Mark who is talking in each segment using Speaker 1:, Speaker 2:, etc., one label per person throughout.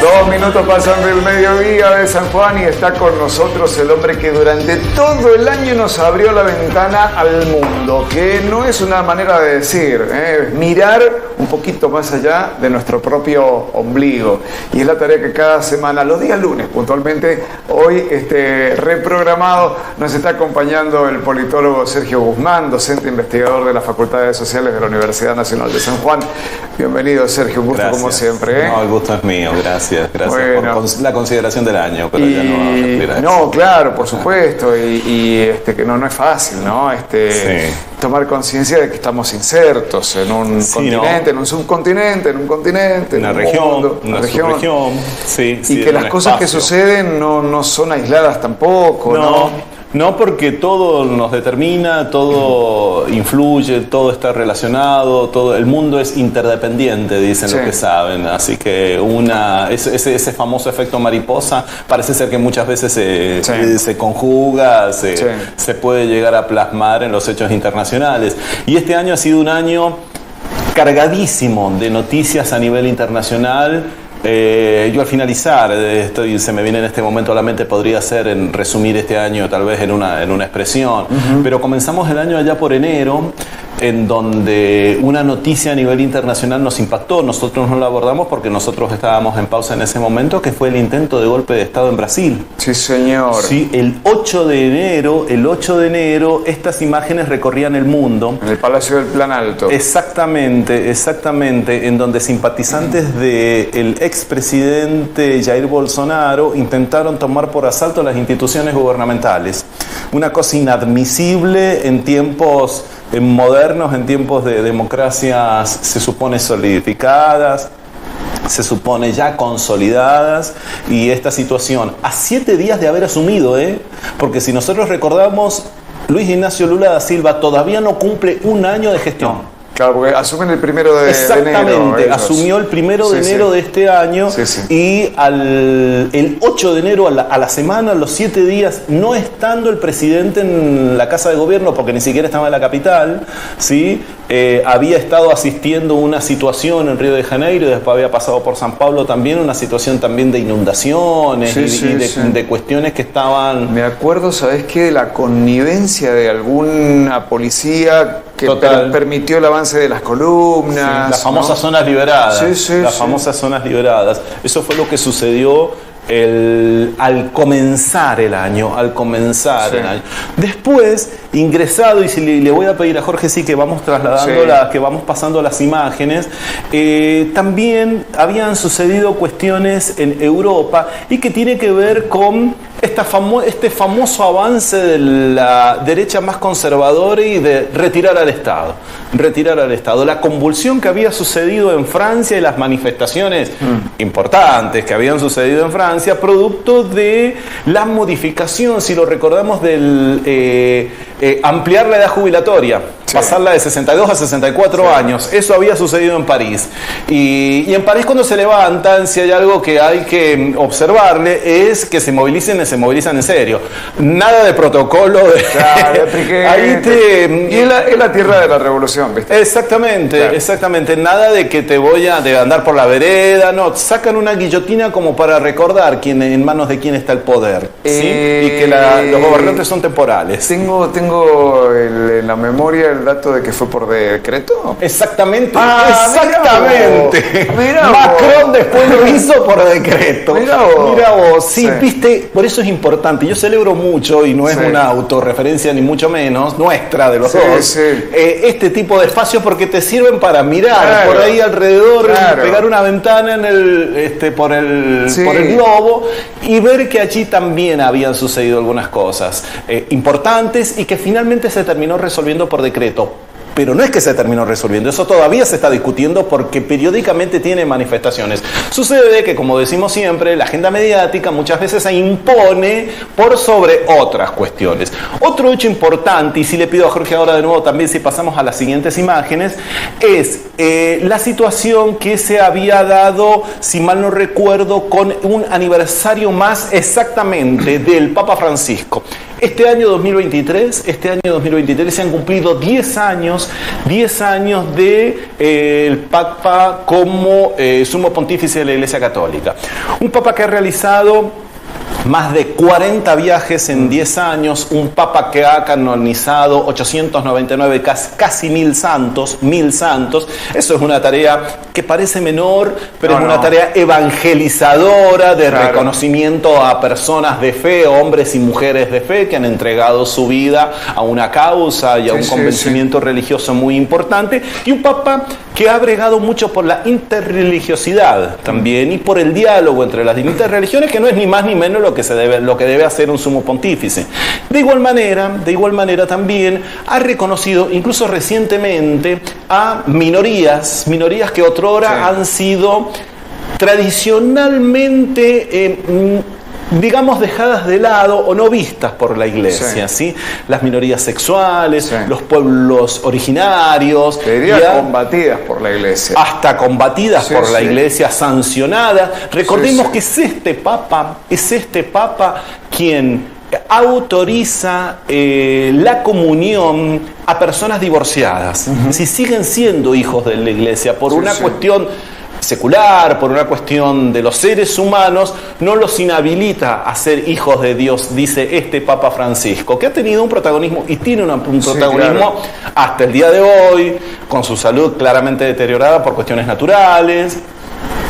Speaker 1: 2 minutos pasan del mediodía de San Juan y está con nosotros el hombre que durante todo el año nos abrió la ventana al mundo, que no es una manera de decir, mirar un poquito más allá de nuestro propio ombligo. Y es la tarea que cada semana, los días lunes puntualmente, hoy reprogramado, nos está acompañando el politólogo Sergio Guzmán, docente investigador de las Facultades Sociales de la Universidad Nacional de San Juan. Bienvenido, Sergio, un gusto. Gracias. Como siempre.
Speaker 2: No, el gusto es mío, gracias
Speaker 1: Bueno.
Speaker 2: por la consideración del año, pero ya no vamos a referir a eso.
Speaker 1: No, claro, por supuesto, y que no es fácil, ¿no?
Speaker 2: Sí.
Speaker 1: Tomar conciencia de que estamos insertos en un continente, ¿no? En un subcontinente, en un continente,
Speaker 2: una
Speaker 1: en un
Speaker 2: región,
Speaker 1: mundo,
Speaker 2: una subregión, sí,
Speaker 1: y que las cosas que suceden no son aisladas tampoco, ¿no?
Speaker 2: No, porque todo nos determina, todo influye, todo está relacionado, todo el mundo es interdependiente, dicen los que saben. Así que ese famoso efecto mariposa parece ser que muchas veces se conjuga, se puede llegar a plasmar en los hechos internacionales. Y este año ha sido un año cargadísimo de noticias a nivel internacional. Yo al finalizar, se me viene en este momento a la mente, podría ser en resumir este año tal vez en una expresión, pero comenzamos el año allá por enero, en donde una noticia a nivel internacional nos impactó. Nosotros no la abordamos porque nosotros estábamos en pausa en ese momento, que fue el intento de golpe de Estado en Brasil.
Speaker 1: Sí, señor.
Speaker 2: Sí, el 8 de enero, estas imágenes recorrían el mundo.
Speaker 1: En el Palacio del Planalto.
Speaker 2: Exactamente, en donde simpatizantes del expresidente Jair Bolsonaro intentaron tomar por asalto las instituciones gubernamentales. Una cosa inadmisible en tiempos modernos, en tiempos de democracias se supone solidificadas, se supone ya consolidadas, y esta situación a 7 días de haber asumido, porque si nosotros recordamos, Luis Ignacio Lula da Silva todavía no cumple un año de gestión.
Speaker 1: Claro, porque asumen el 1 de enero.
Speaker 2: Exactamente, asumió el 1 de enero de este año, y el 8 de enero, a la semana, a los 7 días, no estando el presidente en la Casa de Gobierno, porque ni siquiera estaba en la capital, ¿sí? Había estado asistiendo a una situación en Río de Janeiro, y después había pasado por San Pablo también, una situación también de inundaciones de cuestiones que estaban...
Speaker 1: Me acuerdo, ¿sabes qué? De la connivencia de alguna policía que permitió el avance de las columnas.
Speaker 2: Las famosas zonas liberadas. Famosas zonas liberadas. Eso fue lo que sucedió al comenzar el año. Después, ingresado, y si le voy a pedir a Jorge que vamos trasladando que vamos pasando las imágenes, también habían sucedido cuestiones en Europa, y que tiene que ver con este famoso avance de la derecha más conservadora y de retirar al Estado. La convulsión que había sucedido en Francia y las manifestaciones importantes que habían sucedido en Francia, producto de la modificación, si lo recordamos, del ampliar la edad jubilatoria, pasarla de 62 a 64 años. Eso había sucedido en París. Y en París, cuando se levantan, si hay algo que hay que observarle, es que se movilizan en serio. Nada de protocolo.
Speaker 1: Y es la tierra de la revolución, ¿viste?
Speaker 2: Exactamente. Nada de que te voy a andar por la vereda. No, sacan una guillotina como para recordar en manos de quién está el poder. ¿Sí? Y que los gobernantes son temporales.
Speaker 1: Tengo en la memoria el dato de que fue por decreto.
Speaker 2: Exactamente.
Speaker 1: Mirá
Speaker 2: Macron después lo hizo por decreto.
Speaker 1: Mirá vos.
Speaker 2: Sí, viste, por eso es importante. Yo celebro mucho, y no es una autorreferencia ni mucho menos, nuestra de los dos, este tipo de espacios, porque te sirven para mirar por ahí alrededor, pegar una ventana por el globo, y ver que allí también habían sucedido algunas cosas importantes, y que finalmente se terminó resolviendo por decreto. Pero no es que se terminó resolviendo, eso todavía se está discutiendo, porque periódicamente tiene manifestaciones. Sucede que, como decimos siempre, la agenda mediática muchas veces se impone por sobre otras cuestiones. Otro hecho importante, y si le pido a Jorge ahora de nuevo también, si pasamos a las siguientes imágenes, es la situación que se había dado, si mal no recuerdo, con un aniversario más exactamente del Papa Francisco. Este año 2023 se han cumplido 10 años de el Papa como sumo pontífice de la Iglesia Católica. Un Papa que ha realizado más de 40 viajes en 10 años, un Papa que ha canonizado 899, casi 1000 santos. Eso es una tarea que parece menor, pero es una tarea evangelizadora de reconocimiento a personas de fe, hombres y mujeres de fe que han entregado su vida a una causa y a un convencimiento religioso muy importante, y un Papa que ha bregado mucho por la interreligiosidad también y por el diálogo entre las distintas religiones, que no es ni más ni menos lo que debe hacer un sumo pontífice. De igual manera también ha reconocido, incluso recientemente, a minorías que otrora han sido tradicionalmente digamos, dejadas de lado o no vistas por la Iglesia, ¿sí? Las minorías sexuales, los pueblos originarios.
Speaker 1: Te diría combatidas por la Iglesia.
Speaker 2: Hasta combatidas por la Iglesia, sancionadas. Recordemos que es este Papa quien autoriza la comunión a personas divorciadas. Si siguen siendo hijos de la Iglesia por una cuestión secular, por una cuestión de los seres humanos, no los inhabilita a ser hijos de Dios, dice este Papa Francisco, que ha tenido un protagonismo y tiene un protagonismo hasta el día de hoy, con su salud claramente deteriorada por cuestiones naturales,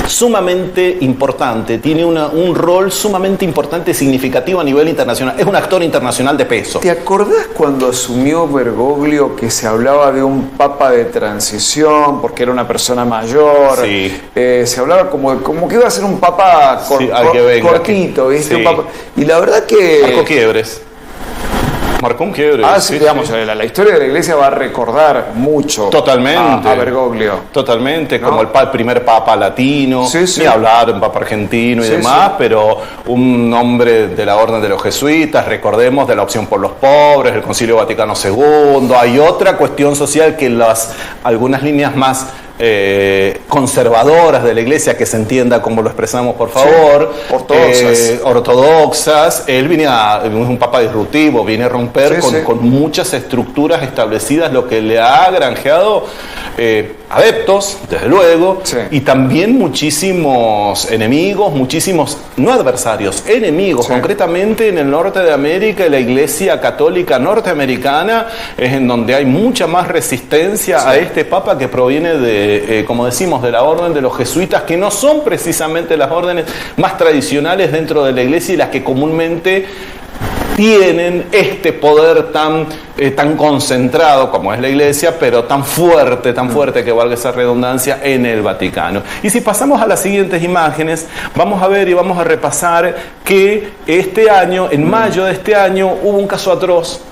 Speaker 2: sumamente importante, tiene un rol sumamente importante y significativo a nivel internacional, es un actor internacional de peso.
Speaker 1: ¿Te acordás cuando asumió Bergoglio que se hablaba de un papa de transición porque era una persona mayor?
Speaker 2: Sí.
Speaker 1: Se hablaba como que iba a ser un papa cortito, ¿viste? Un papa, y la verdad que
Speaker 2: marcó un quiebre.
Speaker 1: Digamos, la historia de la Iglesia va a recordar mucho
Speaker 2: totalmente
Speaker 1: a Bergoglio.
Speaker 2: Totalmente, ¿no? Como el primer papa latino, ni hablar de un papa argentino y demás, pero un hombre de la orden de los jesuitas, recordemos, de la opción por los pobres, el Concilio Vaticano II. Hay otra cuestión social que algunas líneas más conservadoras de la Iglesia, que se entienda como lo expresamos, por favor, ortodoxas. Él es un papa disruptivo, viene a romper con muchas estructuras establecidas, lo que le ha granjeado adeptos, desde luego, y también muchísimos enemigos, no adversarios, enemigos. Concretamente en el norte de América, la Iglesia Católica norteamericana es en donde hay mucha más resistencia a este papa, que proviene de, como decimos, de la orden de los jesuitas, que no son precisamente las órdenes más tradicionales dentro de la Iglesia y las que comúnmente tienen este poder tan concentrado como es la Iglesia, pero tan fuerte, que valga esa redundancia, en el Vaticano. Y si pasamos a las siguientes imágenes, vamos a ver y vamos a repasar que este año, en mayo de este año, hubo un caso atroz,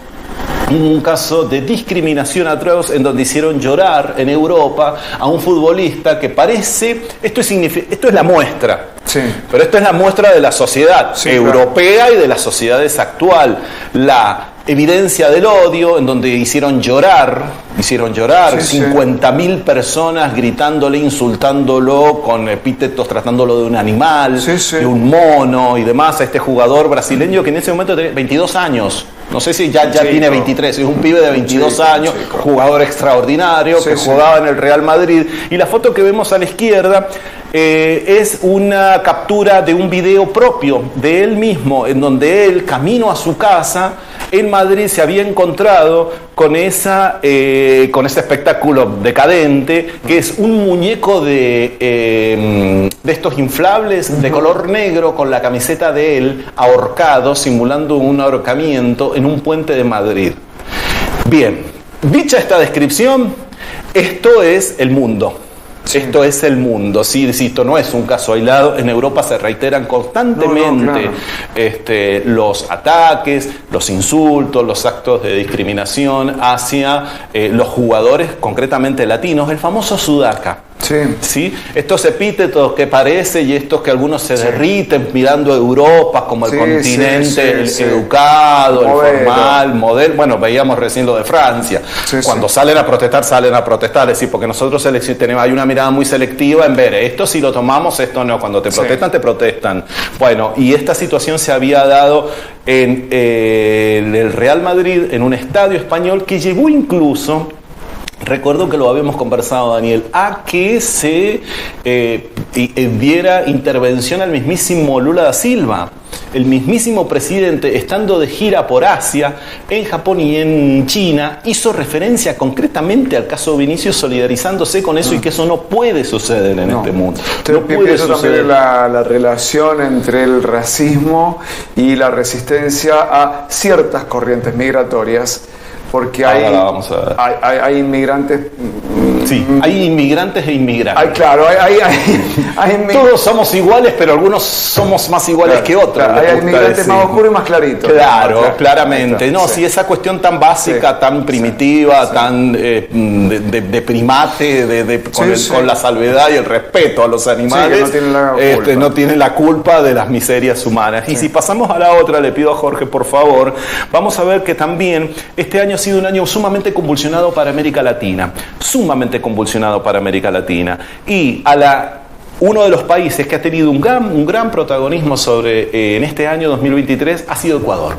Speaker 2: un caso de discriminación atroz, en donde hicieron llorar en Europa a un futbolista que parece, esto es la muestra, pero esto es la muestra de la sociedad europea y de las sociedades actual, la evidencia del odio, en donde hicieron llorar 50.000 personas gritándole, insultándolo con epítetos, tratándolo de un animal, de un mono y demás, a este jugador brasileño que en ese momento tenía 22 años. No sé si ya tiene 23, es un pibe de 22 años, jugador extraordinario, que jugaba en el Real Madrid. Y la foto que vemos a la izquierda es una captura de un video propio de él mismo, en donde él, camino a su casa en Madrid, se había encontrado con ese espectáculo decadente, que es un muñeco de estos inflables de color negro, con la camiseta de él ahorcado, simulando un ahorcamiento en un puente de Madrid. Bien, dicha esta descripción, esto es el mundo. Esto es el mundo, sí, insisto, no es un caso aislado. En Europa se reiteran constantemente los ataques, los insultos, los actos de discriminación hacia los jugadores, concretamente latinos, el famoso sudaca. ¿Sí? Estos epítetos que parece y estos que algunos se derriten mirando a Europa como el continente educado, el formal, modelo. Bueno, veíamos recién lo de Francia. Cuando salen a protestar, es decir, porque nosotros hay una mirada muy selectiva en ver, esto sí lo tomamos, esto no. Cuando te protestan, te protestan. Bueno, y esta situación se había dado en el Real Madrid, en un estadio español que llevó incluso, recuerdo que lo habíamos conversado, Daniel, a que se diera intervención al mismísimo Lula da Silva. El mismísimo presidente, estando de gira por Asia, en Japón y en China, hizo referencia concretamente al caso Vinicius, solidarizándose con eso y que eso no puede suceder en este mundo.
Speaker 1: No puede suceder. También la relación entre el racismo y la resistencia a ciertas corrientes migratorias. Porque hay inmigrantes.
Speaker 2: Sí, hay inmigrantes e inmigrantes.
Speaker 1: Claro,
Speaker 2: todos somos iguales, pero algunos somos más iguales que otros.
Speaker 1: Claro, hay inmigrantes más oscuros y más claritos.
Speaker 2: Claro, claramente. No, si esa cuestión tan básica, tan primitiva, tan de primate, con la salvedad y el respeto a los animales, no tienen la culpa de las miserias humanas. Y si pasamos a la otra, le pido a Jorge, por favor, vamos a ver que también este año ha sido un año sumamente convulsionado para América Latina, y uno de los países que ha tenido un gran protagonismo en este año 2023 ha sido Ecuador,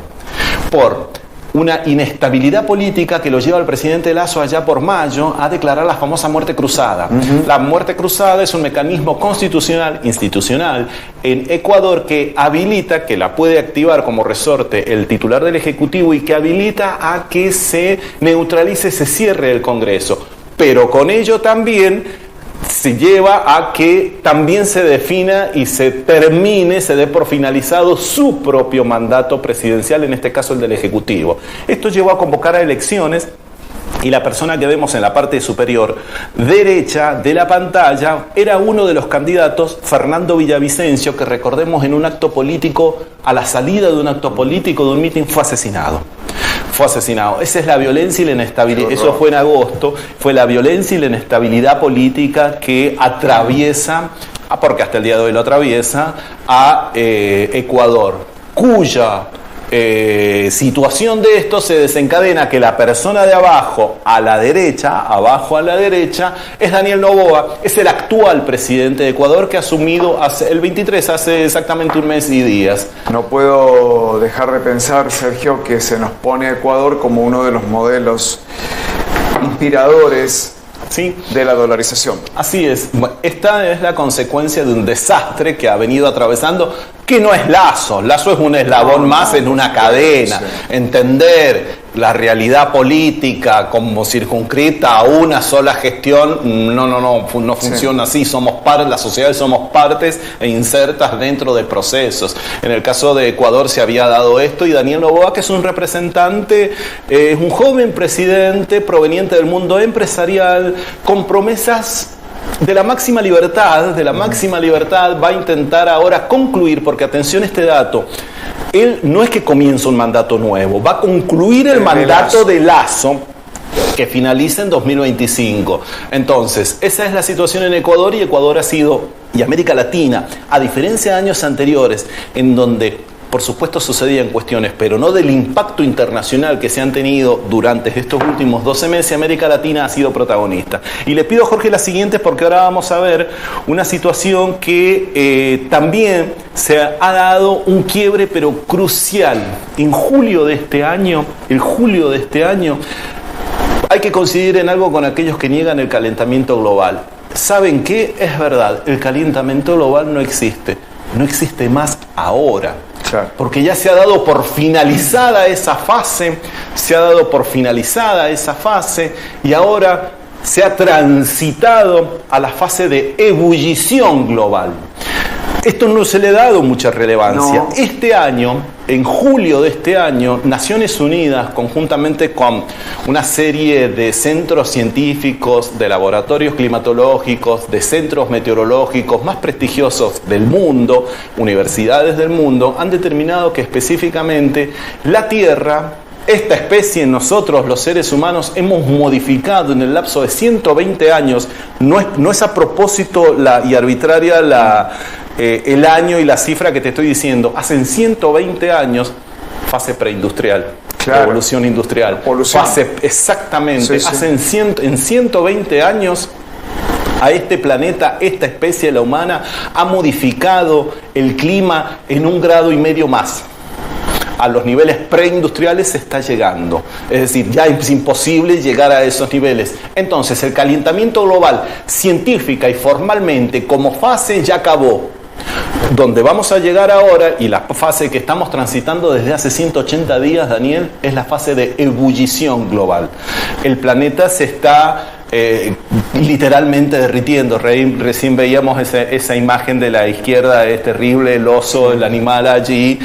Speaker 2: por una inestabilidad política que lo lleva al presidente Lasso allá por mayo a declarar la famosa muerte cruzada. La muerte cruzada es un mecanismo constitucional, institucional, en Ecuador que habilita, que la puede activar como resorte el titular del Ejecutivo y que habilita a que se neutralice, se cierre el Congreso. Pero con ello también se lleva a que también se defina y se dé por finalizado su propio mandato presidencial, en este caso el del Ejecutivo. Esto llevó a convocar a elecciones y la persona que vemos en la parte superior derecha de la pantalla era uno de los candidatos, Fernando Villavicencio, que recordemos en un acto político, a la salida de un acto político, de un mitin, fue asesinado. Esa es la violencia y la inestabilidad. Eso fue en agosto. Fue la violencia y la inestabilidad política que atraviesa, porque hasta el día de hoy lo atraviesa, a Ecuador, cuya situación de esto se desencadena que la persona de abajo a la derecha, es Daniel Noboa, es el actual presidente de Ecuador que ha asumido el 23, hace exactamente un mes y días.
Speaker 1: No puedo dejar de pensar, Sergio, que se nos pone a Ecuador como uno de los modelos inspiradores de la dolarización.
Speaker 2: Así es. Esta es la consecuencia de un desastre que ha venido atravesando, que no es Lasso. Lasso es un eslabón más en una cadena. Entender la realidad política como circunscrita a una sola gestión no funciona así. Las sociedades somos partes e insertas dentro de procesos. En el caso de Ecuador se había dado esto, y Daniel Noboa, que es un representante, es un joven presidente proveniente del mundo empresarial, con promesas de la máxima libertad, va a intentar ahora concluir, porque atención a este dato, él no es que comienza un mandato nuevo, va a concluir el mandato de Lasso, que finaliza en 2025. Entonces, esa es la situación en Ecuador, y Ecuador ha sido, y América Latina, a diferencia de años anteriores, en donde por supuesto sucedían cuestiones, pero no del impacto internacional que se han tenido durante estos últimos 12 meses, América Latina ha sido protagonista. Y le pido a Jorge la siguiente, porque ahora vamos a ver una situación que también se ha dado un quiebre, pero crucial. En julio de este año, hay que coincidir en algo con aquellos que niegan el calentamiento global. ¿Saben qué? Es verdad, el calentamiento global no existe más ahora. Claro. Porque ya se ha dado por finalizada esa fase, y ahora se ha transitado a la fase de ebullición global. Esto no se le ha dado mucha relevancia. No. Este año, en julio de este año, Naciones Unidas, conjuntamente con una serie de centros científicos, de laboratorios climatológicos, de centros meteorológicos más prestigiosos del mundo, universidades del mundo, han determinado que específicamente la Tierra esta especie, nosotros los seres humanos, hemos modificado en el lapso de 120 años, no es a propósito y arbitraria el año y la cifra que te estoy diciendo, hace 120 años, fase preindustrial. Claro. Revolución industrial. Fase, exactamente. Sí, sí. En 120 años a este planeta, esta especie, la humana, ha modificado el clima en 1,5 grados más. A los niveles preindustriales se está llegando. Es decir, ya es imposible llegar a esos niveles. Entonces, el calentamiento global, científica y formalmente, como fase, ya acabó. Donde vamos a llegar ahora, y la fase que estamos transitando desde hace 180 días, Daniel, es la fase de ebullición global. El planeta se está literalmente derritiendo. Recién veíamos esa imagen de la izquierda, es terrible, el oso, el animal allí,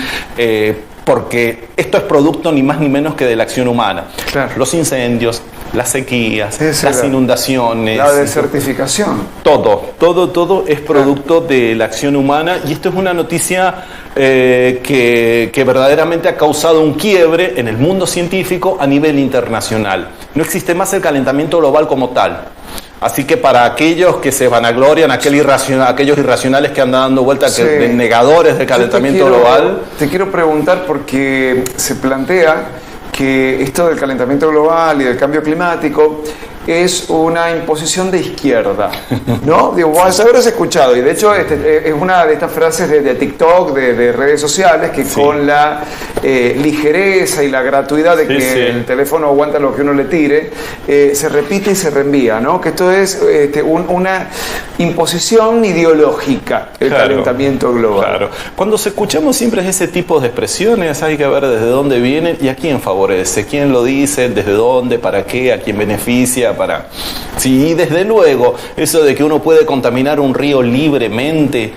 Speaker 2: porque esto es producto ni más ni menos que de la acción humana. Claro. Los incendios, las sequías, las inundaciones,
Speaker 1: la desertificación.
Speaker 2: Todo es producto de la acción humana, y esto es una noticia que verdaderamente ha causado un quiebre en el mundo científico a nivel internacional. No existe más el calentamiento global como tal. Así que para aquellos que se vanaglorian, aquellos irracionales que andan dando vueltas, sí, negadores del calentamiento global.
Speaker 1: Te quiero preguntar, porque se plantea que esto del calentamiento global y del cambio climático es una imposición de izquierda, ¿no? Digo, vos habrás escuchado, y de hecho es una de estas frases de TikTok, de redes sociales, que sí, con la ligereza y la gratuidad de que el teléfono aguanta lo que uno le tire, se repite y se reenvía, ¿no? Que esto es una imposición ideológica, el calentamiento global. Claro.
Speaker 2: Cuando escuchamos siempre ese tipo de expresiones, hay que ver desde dónde vienen y a quién favorece, quién lo dice, desde dónde, para qué, a quién beneficia. Sí, desde luego, eso de que uno puede contaminar un río libremente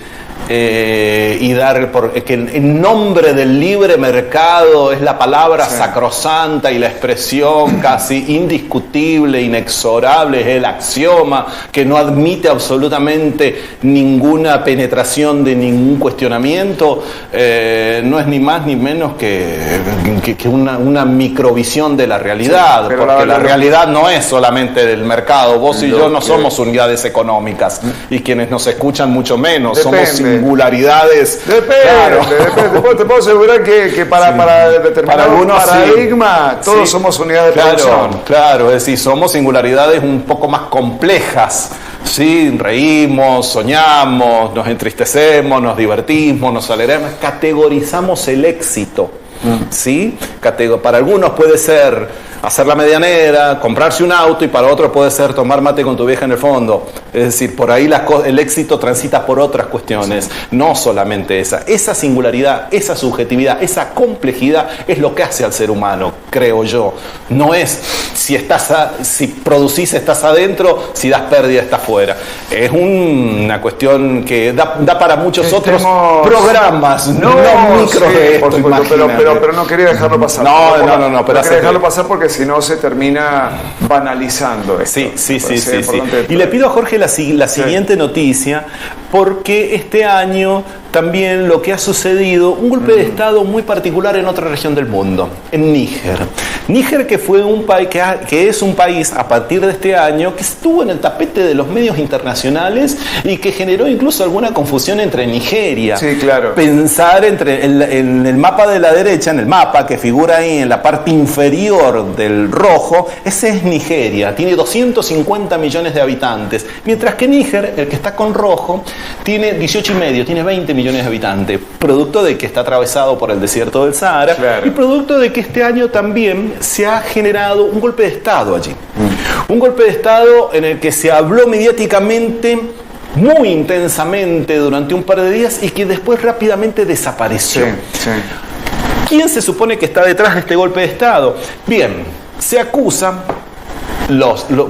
Speaker 2: y dar que en nombre del libre mercado es la palabra sacrosanta y la expresión casi indiscutible, inexorable, es el axioma que no admite absolutamente ninguna penetración de ningún cuestionamiento, no es ni más ni menos que una microvisión de la realidad, pero porque la realidad no es solamente del mercado. Vos y yo no somos unidades económicas, y quienes nos escuchan mucho menos. Somos singularidades.
Speaker 1: Depende. Te puedo asegurar que para determinar un paradigma, todos somos unidades de producción.
Speaker 2: Claro, es decir, somos singularidades un poco más complejas. Sí, reímos, soñamos, nos entristecemos, nos divertimos, nos alegramos, categorizamos el éxito. ¿Sí? Para algunos puede ser hacer la medianera, comprarse un auto, y para otros puede ser tomar mate con tu vieja en el fondo. Es decir, por ahí el éxito transita por otras cuestiones, no solamente esa singularidad, esa subjetividad, esa complejidad es lo que hace al ser humano, creo yo. No es si producís estás adentro, si das pérdida estás fuera. Es una cuestión que da para muchos otros programas, no micro de esto,
Speaker 1: pero no quería dejarlo pasar.
Speaker 2: No,
Speaker 1: pero quería dejarlo pasar porque si no se termina banalizando esto.
Speaker 2: Sí. Y le pido a Jorge la siguiente noticia, porque este año también lo que ha sucedido, un golpe de Estado muy particular en otra región del mundo, en Níger. Níger, que fue un país que es un país a partir de este año que estuvo en el tapete de los medios internacionales y que generó incluso alguna confusión entre Nigeria.
Speaker 1: Sí, claro.
Speaker 2: Pensar en el mapa de la derecha, en el mapa que figura ahí en la parte inferior del rojo, ese es Nigeria, tiene 250 millones de habitantes, mientras que Níger, el que está con rojo, tiene 18,5, tiene 20 millones de habitantes, producto de que está atravesado por el desierto del Sahara, y producto de que este año también se ha generado un golpe de Estado allí. Un golpe de Estado en el que se habló mediáticamente muy intensamente durante un par de días y que después rápidamente desapareció.
Speaker 1: Sí.
Speaker 2: ¿Quién se supone que está detrás de este golpe de Estado? Bien, se acusa,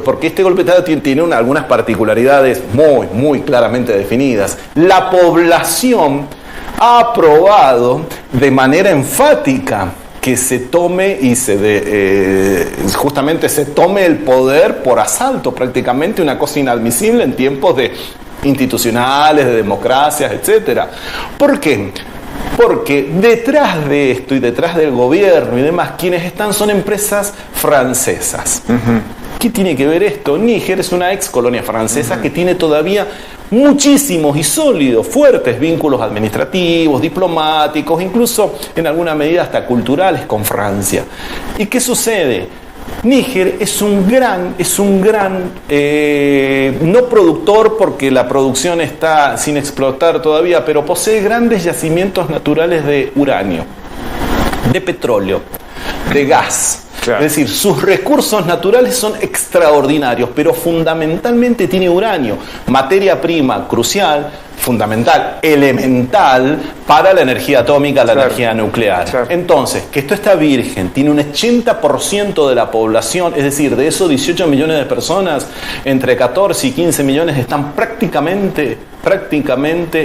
Speaker 2: porque este golpe de Estado tiene algunas particularidades muy claramente definidas. La población ha aprobado de manera enfática que se tome justamente se tome el poder por asalto, prácticamente una cosa inadmisible en tiempos institucionales, de democracias, etcétera. ¿Por qué? Porque detrás de esto y detrás del gobierno y demás, quienes están son empresas francesas. ¿Qué tiene que ver esto? Níger es una ex colonia francesa que tiene todavía muchísimos y sólidos, fuertes vínculos administrativos, diplomáticos, incluso en alguna medida hasta culturales con Francia. ¿Y qué sucede? Níger es un gran, no productor porque la producción está sin explotar todavía, pero posee grandes yacimientos naturales de uranio, de petróleo, de gas. Claro. Es decir, sus recursos naturales son extraordinarios, pero fundamentalmente tiene uranio, materia prima crucial, fundamental, elemental para la energía atómica, la energía nuclear. Claro. Entonces, que esto está virgen, tiene un 80% de la población, es decir, de esos 18 millones de personas, entre 14 y 15 millones están prácticamente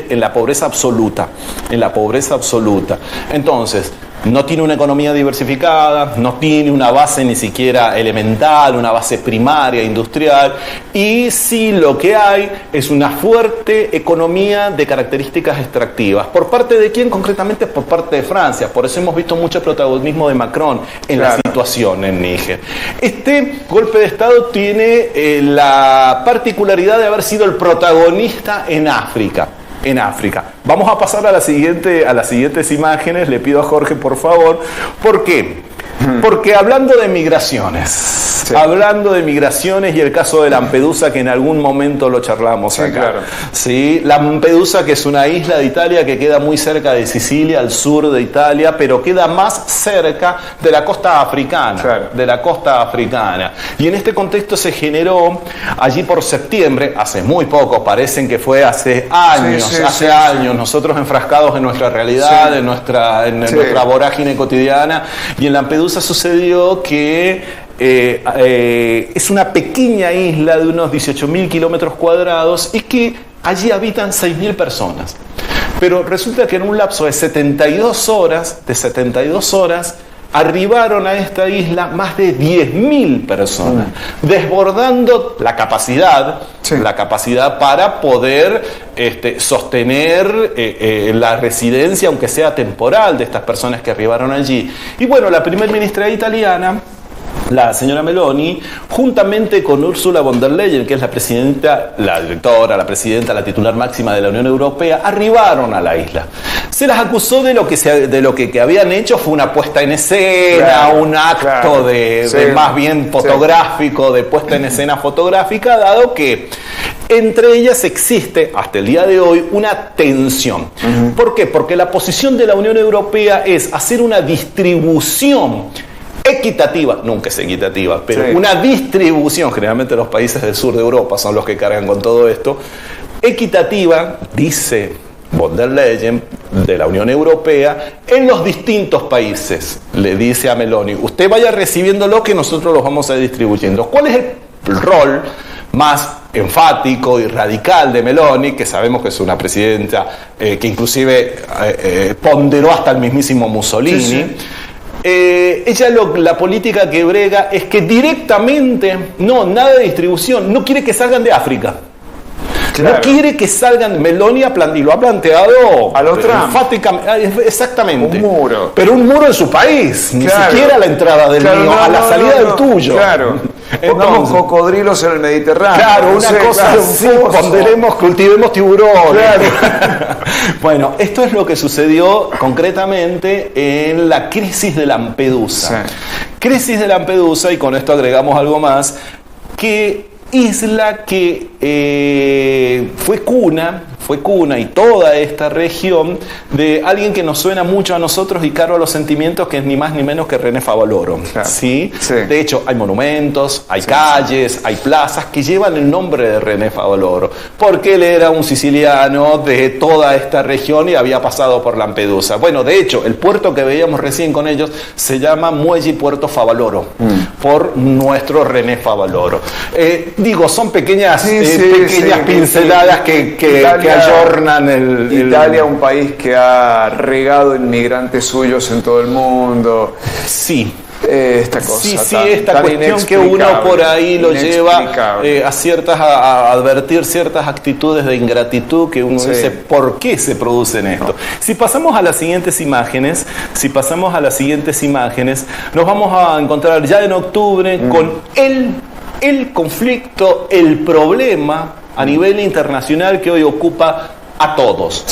Speaker 2: en la pobreza absoluta, Entonces, no tiene una economía diversificada, no tiene una base ni siquiera elemental, una base primaria, industrial, y sí lo que hay es una fuerte economía de características extractivas. ¿Por parte de quién? Concretamente por parte de Francia. Por eso hemos visto mucho protagonismo de Macron en la situación en Níger. Este golpe de Estado tiene la particularidad de haber sido el protagonista en África. Vamos a pasar a las siguientes imágenes. Le pido a Jorge, por favor. ¿Por qué? Porque hablando de migraciones, y el caso de Lampedusa, que en algún momento lo charlamos acá. Claro. ¿Sí? Lampedusa, que es una isla de Italia que queda muy cerca de Sicilia, al sur de Italia, pero queda más cerca de la costa africana. Y en este contexto se generó, allí por septiembre, hace muy poco, parecen que fue hace años, años, nosotros enfrascados en nuestra realidad, en nuestra vorágine cotidiana, y en Lampedusa sucedió que es una pequeña isla de unos 18.000 kilómetros cuadrados y que allí habitan 6.000 personas. Pero resulta que en un lapso de 72 horas, arribaron a esta isla más de 10.000 personas, desbordando la capacidad para poder sostener la residencia, aunque sea temporal, de estas personas que arribaron allí. Y bueno, la primer ministra italiana, la señora Meloni, juntamente con Ursula von der Leyen, que es la presidenta, la titular máxima de la Unión Europea, arribaron a la isla. Se las acusó de lo que habían hecho fue una puesta en escena, un acto de más bien fotográfico, de puesta en escena fotográfica, dado que entre ellas existe, hasta el día de hoy, una tensión. ¿Por qué? Porque la posición de la Unión Europea es hacer una distribución equitativa, nunca es equitativa, pero una distribución, generalmente los países del sur de Europa son los que cargan con todo esto, equitativa, dice von der Leyen, de la Unión Europea, en los distintos países. Le dice a Meloni, usted vaya recibiendo lo que nosotros los vamos a ir distribuyendo. ¿Cuál es el rol más enfático y radical de Meloni, que sabemos que es una presidenta que inclusive ponderó hasta el mismísimo Mussolini? Ella la política que brega es que directamente, nada de distribución, no quiere que salgan de África. Claro. No quiere que salgan. Meloni y lo ha planteado
Speaker 1: a los Trump.
Speaker 2: Exactamente.
Speaker 1: Un muro.
Speaker 2: Pero un muro en su país, ni siquiera a la entrada del mío, a la salida del tuyo.
Speaker 1: Claro. Pongamos cocodrilos en el Mediterráneo.
Speaker 2: Claro, una cosa así, cultivemos tiburones. Claro. Bueno, esto es lo que sucedió concretamente en la crisis de Lampedusa. Crisis de Lampedusa, y con esto agregamos algo más, que isla que fue cuna y toda esta región de alguien que nos suena mucho a nosotros y caro a los sentimientos, que es ni más ni menos que René Favaloro. Claro. ¿Sí? De hecho, hay monumentos, hay calles, hay plazas que llevan el nombre de René Favaloro, porque él era un siciliano de toda esta región y había pasado por Lampedusa. Bueno, de hecho, el puerto que veíamos recién con ellos se llama Muelle y Puerto Favaloro, por nuestro René Favaloro. Son pequeñas pinceladas que ayornan
Speaker 1: Italia, un país que ha regado inmigrantes suyos en todo el mundo.
Speaker 2: Sí.
Speaker 1: esta cosa.
Speaker 2: Sí, esta cuestión que uno por ahí lo lleva a advertir ciertas actitudes de ingratitud que uno dice, ¿por qué se producen esto? Si pasamos a las siguientes imágenes, nos vamos a encontrar ya en octubre con el conflicto, el problema a nivel internacional que hoy ocupa a todos,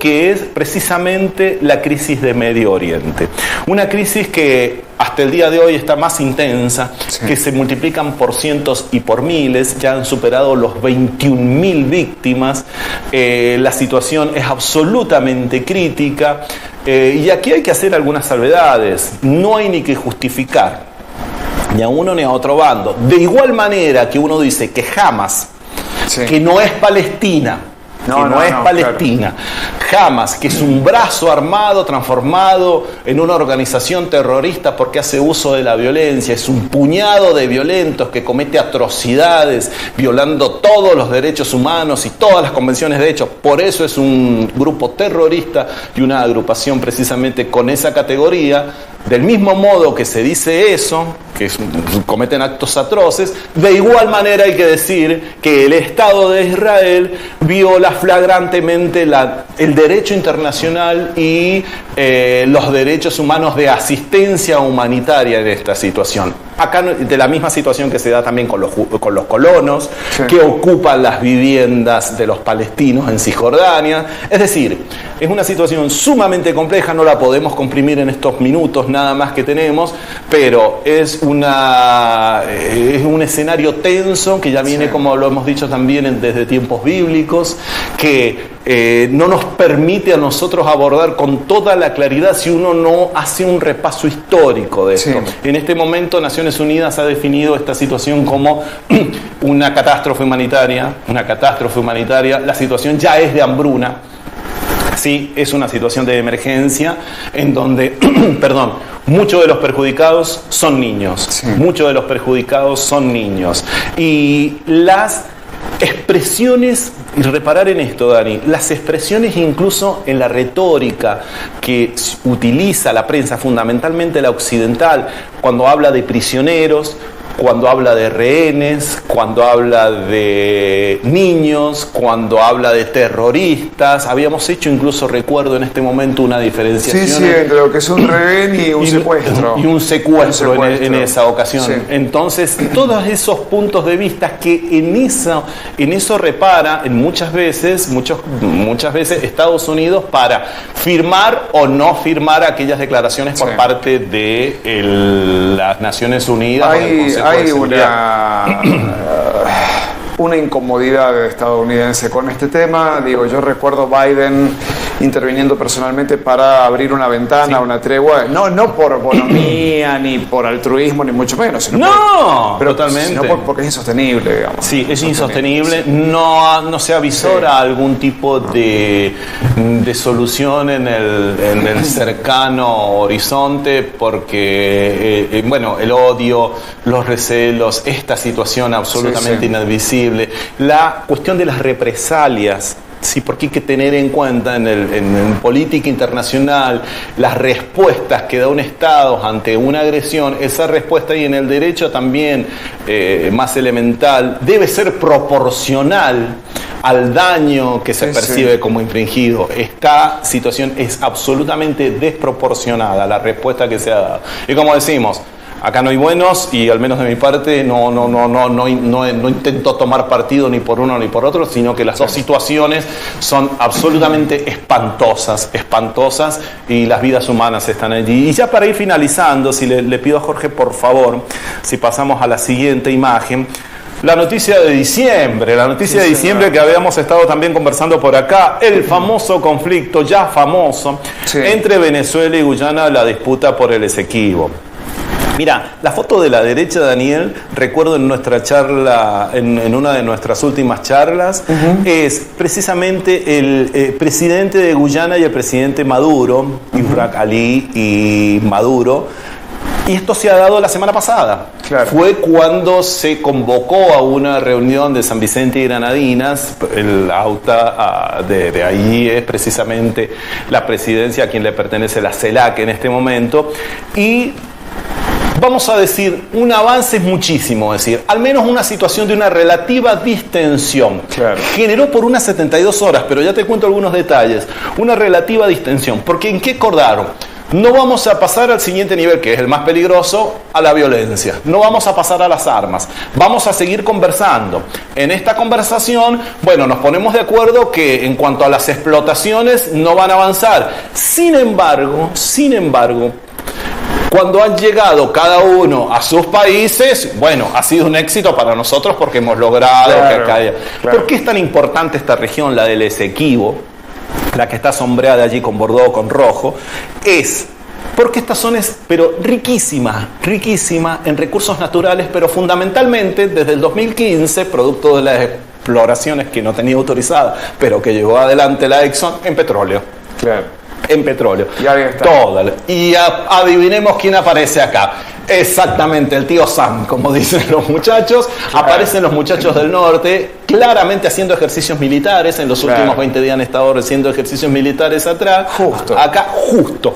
Speaker 2: que es precisamente la crisis de Medio Oriente. Una crisis que hasta el día de hoy está más intensa, que se multiplican por cientos y por miles, ya han superado los 21.000 víctimas, la situación es absolutamente crítica, y aquí hay que hacer algunas salvedades, no hay ni que justificar, ni a uno ni a otro bando. De igual manera que uno dice que Hamas, que no es Palestina, Palestina. Hamas, que es un brazo armado transformado en una organización terrorista porque hace uso de la violencia, es un puñado de violentos que comete atrocidades violando todos los derechos humanos y todas las convenciones de hecho. Por eso es un grupo terrorista y una agrupación precisamente con esa categoría. Del mismo modo que se dice eso, que cometen actos atroces, de igual manera hay que decir que el Estado de Israel viola flagrantemente el derecho internacional y los derechos humanos de asistencia humanitaria en esta situación. Acá de la misma situación que se da también con los colonos, que ocupan las viviendas de los palestinos en Cisjordania. Es decir, es una situación sumamente compleja, no la podemos comprimir en estos minutos nada más que tenemos, pero es un escenario tenso que ya viene, como lo hemos dicho también desde tiempos bíblicos, que no nos permite a nosotros abordar con toda la claridad si uno no hace un repaso histórico de esto. En este momento Naciones Unidas ha definido esta situación como una catástrofe humanitaria, la situación ya es de hambruna. Sí, es una situación de emergencia en donde, muchos de los perjudicados son niños. Y las expresiones, y reparar en esto, Dani, las expresiones incluso en la retórica que utiliza la prensa, fundamentalmente la occidental, cuando habla de prisioneros, cuando habla de rehenes, cuando habla de niños, cuando habla de terroristas. Habíamos hecho incluso, recuerdo en este momento, una diferenciación
Speaker 1: entre lo que es un rehén y un secuestro.
Speaker 2: Y un secuestro en esa ocasión. Entonces, todos esos puntos de vista que en eso repara muchas veces Estados Unidos para firmar o no firmar aquellas declaraciones por parte de las Naciones Unidas.
Speaker 1: Hay una incomodidad estadounidense con este tema. Yo recuerdo Biden interviniendo personalmente para abrir una ventana, una tregua, no por bonomía, ni por altruismo, ni mucho menos, sino
Speaker 2: totalmente.
Speaker 1: Porque es insostenible, digamos.
Speaker 2: Sí, es insostenible, no se avisora algún tipo de solución en el cercano horizonte, porque el odio, los recelos, esta situación absolutamente inadmisible, la cuestión de las represalias. Sí, porque hay que tener en cuenta en política internacional las respuestas que da un Estado ante una agresión. Esa respuesta, y en el derecho también más elemental, debe ser proporcional al daño que se percibe como infringido. Esta situación es absolutamente desproporcionada, la respuesta que se ha dado. Y como decimos, acá no hay buenos, y al menos de mi parte no intento tomar partido ni por uno ni por otro, sino que las dos situaciones son absolutamente espantosas, y las vidas humanas están allí. Y ya para ir finalizando, si le pido a Jorge, por favor, si pasamos a la siguiente imagen. La noticia de diciembre, que habíamos estado también conversando por acá, el famoso conflicto, ya famoso, entre Venezuela y Guyana, la disputa por el Esequibo. Mira, la foto de la derecha, Daniel, recuerdo en nuestra charla, en una de nuestras últimas charlas, es precisamente el presidente de Guyana y el presidente Maduro, Ibrahim Ali y Maduro. Y esto se ha dado la semana pasada. Fue cuando se convocó a una reunión de San Vicente y Granadinas. El auta de ahí es precisamente la presidencia a quien le pertenece la CELAC en este momento. Y vamos a decir, un avance es muchísimo, es decir, al menos una situación de una relativa distensión.
Speaker 1: Claro.
Speaker 2: Generó por unas 72 horas, pero ya te cuento algunos detalles, una relativa distensión. Porque ¿en qué acordaron? No vamos a pasar al siguiente nivel, que es el más peligroso, a la violencia. No vamos a pasar a las armas. Vamos a seguir conversando. En esta conversación, bueno, nos ponemos de acuerdo que en cuanto a las explotaciones no van a avanzar. Sin embargo, cuando han llegado cada uno a sus países, bueno, ha sido un éxito para nosotros porque hemos logrado
Speaker 1: Claro.
Speaker 2: ¿Por qué es tan importante esta región, la del Esequibo? La que está sombreada allí con bordado con rojo, es porque esta zona es pero riquísima en recursos naturales, pero fundamentalmente desde el 2015, producto de las exploraciones que no tenía autorizada, pero que llevó adelante la Exxon, en petróleo.
Speaker 1: Claro.
Speaker 2: En petróleo.
Speaker 1: Y ahí está.
Speaker 2: Y adivinemos quién aparece acá. Exactamente, el tío Sam, como dicen los muchachos.
Speaker 1: Claro.
Speaker 2: Aparecen los muchachos del norte, claramente haciendo ejercicios militares. En los últimos 20 días han estado haciendo ejercicios militares atrás.
Speaker 1: Justo.
Speaker 2: Acá, justo.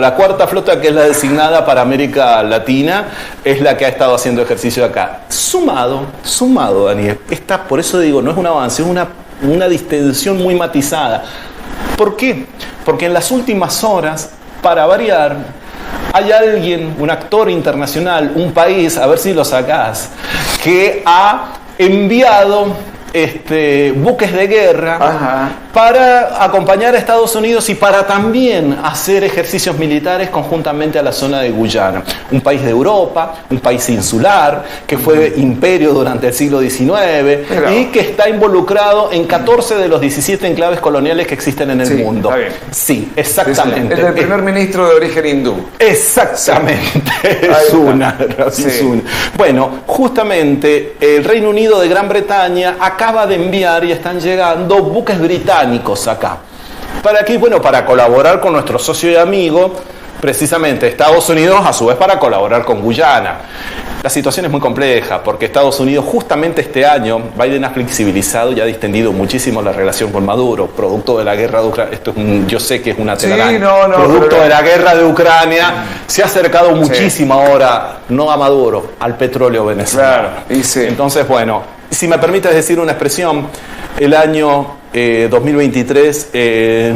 Speaker 2: La cuarta flota, que es la designada para América Latina, es la que ha estado haciendo ejercicio acá. Sumado, Daniel. Por eso digo, no es un avance, es una distensión muy matizada. ¿Por qué? Porque en las últimas horas, para variar, hay alguien, un actor internacional, un país, a ver si lo sacás, que ha enviado buques de guerra para acompañar a Estados Unidos y para también hacer ejercicios militares conjuntamente a la zona de Guyana. Un país de Europa, un país insular, que fue imperio durante el siglo XIX y que está involucrado en 14 de los 17 enclaves coloniales que existen en el mundo.
Speaker 1: Está bien.
Speaker 2: Sí, exactamente.
Speaker 1: Es el primer ministro de origen hindú.
Speaker 2: Exactamente. Es una. Bueno, justamente el Reino Unido de Gran Bretaña acaba de enviar y están llegando buques británicos acá. ¿Para qué? Bueno, para colaborar con nuestro socio y amigo, precisamente Estados Unidos, a su vez para colaborar con Guyana. La situación es muy compleja porque Estados Unidos justamente este año, Biden ha flexibilizado y ha distendido muchísimo la relación con Maduro, producto de la guerra de Ucrania. Yo sé que es una telaraña. Producto de la guerra de Ucrania, se ha acercado muchísimo ahora, no a Maduro, al petróleo venezolano. Entonces, bueno, si me permites decir una expresión, el año 2023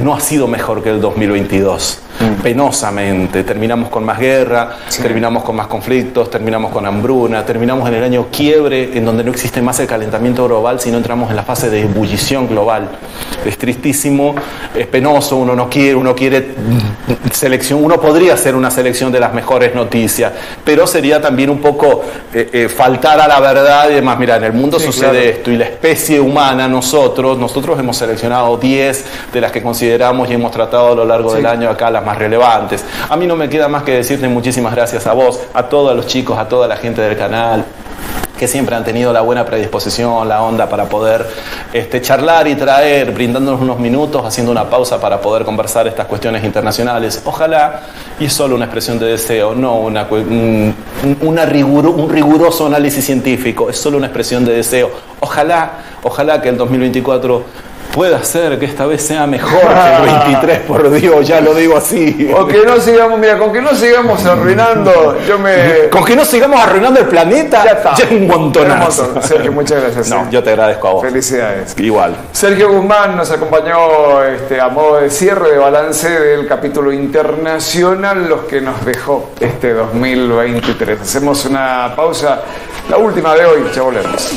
Speaker 2: no ha sido mejor que el 2022. Penosamente, terminamos con más guerra, terminamos con más conflictos, terminamos con hambruna, terminamos en el año quiebre, en donde no existe más el calentamiento global, sino entramos en la fase de ebullición global. Es tristísimo, es penoso, uno quiere selección, uno podría hacer una selección de las mejores noticias, pero sería también un poco faltar a la verdad y demás. Mira, en el mundo sucede esto, y la especie humana, nosotros hemos seleccionado 10 de las que consideramos y hemos tratado a lo largo del año acá las más relevantes. A mí no me queda más que decirte muchísimas gracias a vos, a todos los chicos, a toda la gente del canal, que siempre han tenido la buena predisposición, la onda para poder charlar y traer, brindándonos unos minutos, haciendo una pausa para poder conversar estas cuestiones internacionales. Ojalá, y es solo una expresión de deseo, no un riguroso análisis científico, es solo una expresión de deseo. Ojalá que el 2024 pueda ser que esta vez sea mejor que el 23, por Dios, ya lo digo así.
Speaker 1: O que no sigamos, con que no sigamos arruinando,
Speaker 2: Con que no sigamos arruinando el planeta, ya es un montonazo.
Speaker 1: Sergio, muchas gracias.
Speaker 2: No, yo te agradezco a vos.
Speaker 1: Felicidades.
Speaker 2: Igual.
Speaker 1: Sergio Guzmán nos acompañó a modo de cierre, de balance del capítulo internacional, los que nos dejó este 2023. Hacemos una pausa, la última de hoy, ya volvemos.